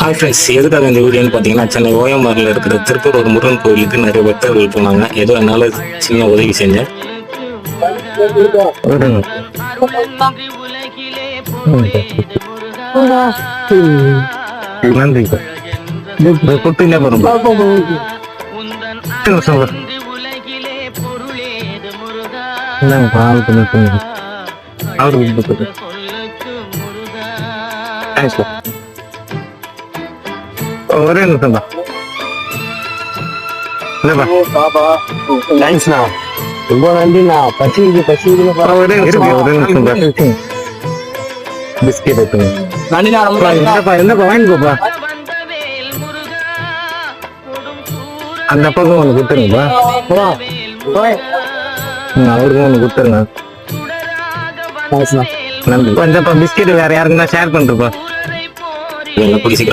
Hi friends, எதுக்காக இந்த வீடியோன்னு பார்த்தீங்கன்னா, சென்னை ஓஎம்ஆரில் இருக்கிற திருப்பூர் முருகன் கோயிலுக்கு நிறைய பக்தர்கள் போனாங்க. ஏதோ என்னால் சின்ன உதவி செஞ்சேன். நன்றி. கொடுத்தீங்க பாருங்க. ஒரே நிமிஷம் தான். தேங்க்ஸ்ண்ணா, ரொம்ப நன்றிண்ணா. பசிக்குது ஒரே நிமிஷம். பிஸ்கெட் என்னப்பா வாங்கிக்கோப்பா. அந்த பக்கம் ஒன்று கொடுத்துருங்கப்பா. அவருக்கும் ஒன்று கொடுத்துருங்க. நன்றி. கொஞ்சப்பா பிஸ்கெட் வேற யாருக்குன்னா ஷேர் பண்ணுறப்பா. பிடிச்சிக்கலாம்.